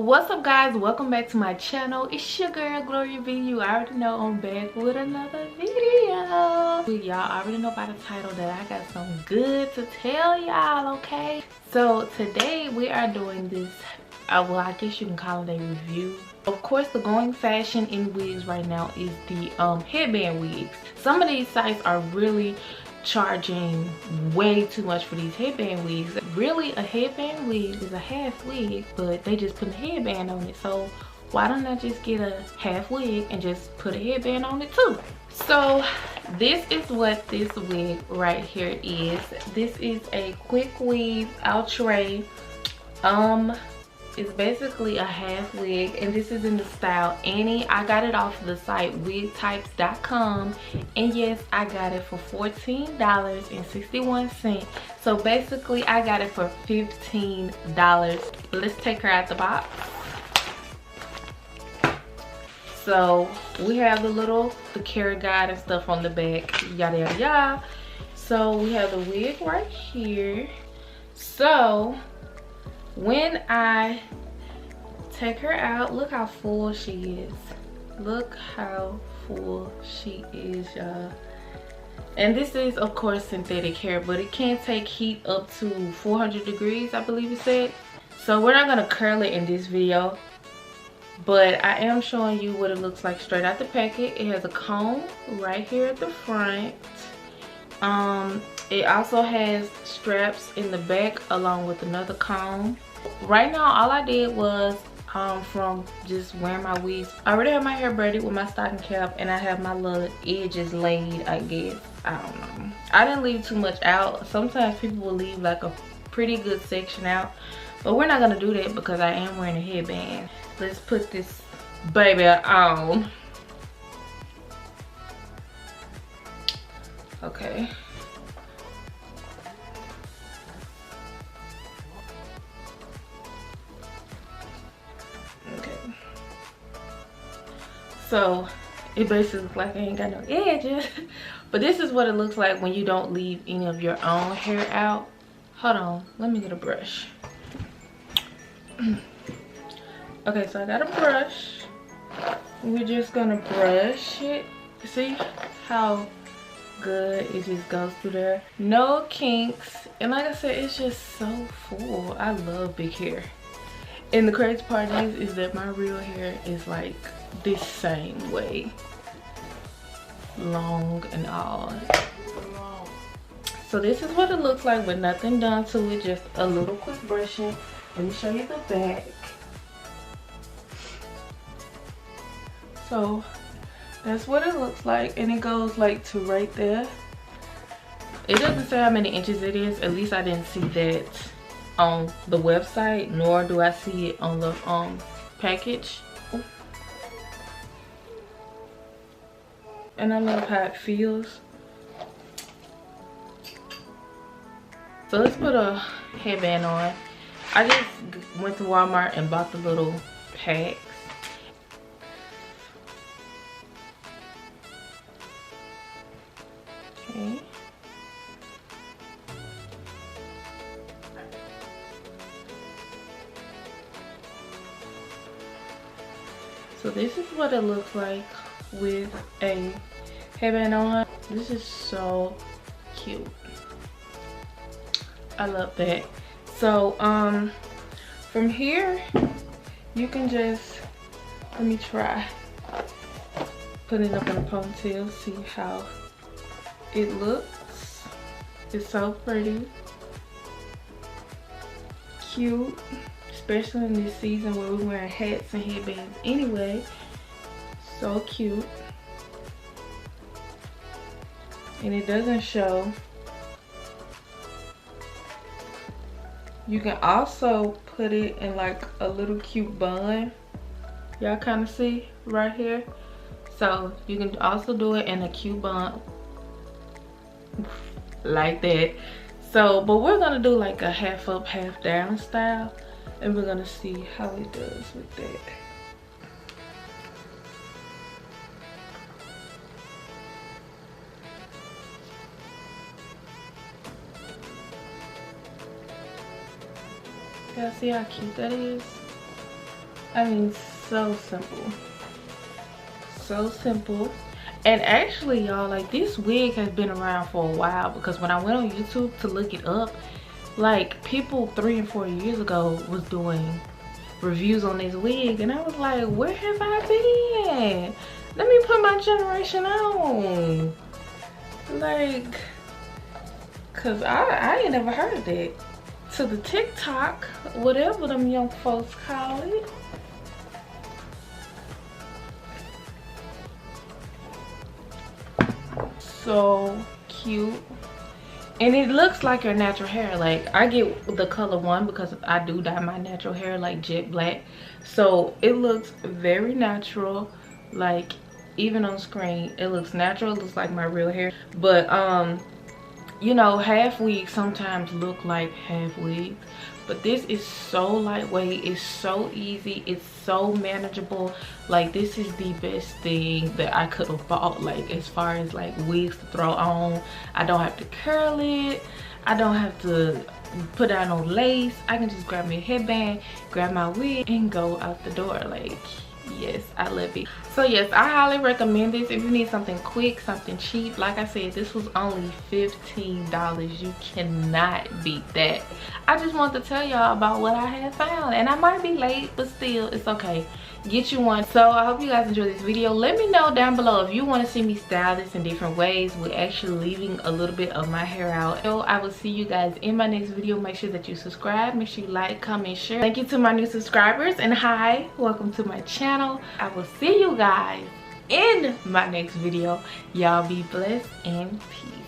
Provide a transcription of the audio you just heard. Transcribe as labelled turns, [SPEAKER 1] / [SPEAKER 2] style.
[SPEAKER 1] What's up, guys? Welcome back to my channel. It's your girl Gloria V. You already know I'm back with another video. Y'all already know by the title that I got something good to tell y'all, okay? So today we are doing this, well, I guess you can call it a review. Of course, the going fashion in wigs right now is the headband wigs. Some of these sites are really charging way too much for these headband wigs. Really, a headband wig is a half wig, but they just put a headband on it. So why don't I just get a half wig and just put a headband on it too? So this is what this wig right here is. This is a quick weave Outre. It's basically a half wig, and this is in the style Annie. I got it off the site wigtypes.com, and yes, I got it for $14.61. So basically I got it for $15. Let's take her out the box. So we have the carry guide and stuff on the back, yada yada yada. So we have the wig right here. So when I take her out, look how full she is. Look how full she is, y'all. And this is, of course, synthetic hair, but it can take heat up to 400 degrees, I believe it said. So we're not gonna curl it in this video, but I am showing you what it looks like straight out the packet. It has a comb right here at the front. It also has straps in the back along with another comb. Right now, all I did was from just wearing my wigs, I already have my hair braided with my stocking cap, and I have my little edges laid, I guess. I don't know. I didn't leave too much out. Sometimes people will leave like a pretty good section out, but we're not gonna do that because I am wearing a headband. Let's put this baby on. Okay. So it basically looks like I ain't got no edges, but this is what it looks like when you don't leave any of your own hair out. Hold on, let me get a brush. Okay, so I got a brush. We're just gonna brush it. See how good it just goes through there? No kinks, and like I said, it's just so full. I love big hair. And the crazy part is that my real hair is like this same way, long and all. So this is what it looks like with nothing done to it, just a little quick brushing. Let me show you the back. So that's what it looks like, and it goes like to right there. It doesn't say how many inches it is. At least I didn't see that on the website, nor do I see it on the package. And I love how it feels. So let's put a headband on. I just went to Walmart and bought the little packs. Okay. So this is what it looks like with a headband on. This is so cute. I love that. So from here you can just, let me try putting it up in a ponytail, see how it looks. It's so pretty, cute, especially in this season where we're wearing hats and headbands anyway. So cute. And it doesn't show. You can also put it in like a little cute bun. Y'all kind of see right here. So you can also do it in a cute bun like that. So, but we're gonna do like a half up, half down style, and we're gonna see how it does with that. Y'all see how cute that is? I mean, so simple. So simple. And actually, y'all, like, this wig has been around for a while, because when I went on YouTube to look it up, like, people 3 and 4 years ago was doing reviews on this wig, and I was like, where have I been? Let me put my generation on. Like, cause I ain't never heard of that. To the TikTok, whatever them young folks call it. So cute. And it looks like your natural hair. Like, I get the color one because I do dye my natural hair like jet black. So it looks very natural. Like, even on screen, it looks natural. It looks like my real hair. But you know, half wigs sometimes look like half wigs, but this is so lightweight, it's so easy, it's so manageable. Like, this is the best thing that I could have bought, like, as far as like wigs to throw on. I don't have to curl it, I don't have to put down no lace. I can just grab me a headband, grab my wig, and go out the door. Like, yes, I love it. So yes, I highly recommend this if you need something quick, something cheap. Like I said, this was only $15. You cannot beat that. I just want to tell y'all about what I had found, and I might be late, but still, it's okay. Get you one. So I hope you guys enjoyed this video. Let me know down below if you want to see me style this in different ways with actually leaving a little bit of my hair out. So I will see you guys in my next video. Make sure that you subscribe, make sure you like, comment, share. Thank you to my new subscribers, and hi, welcome to my channel. I will see you guys in my next video. Y'all be blessed and peace.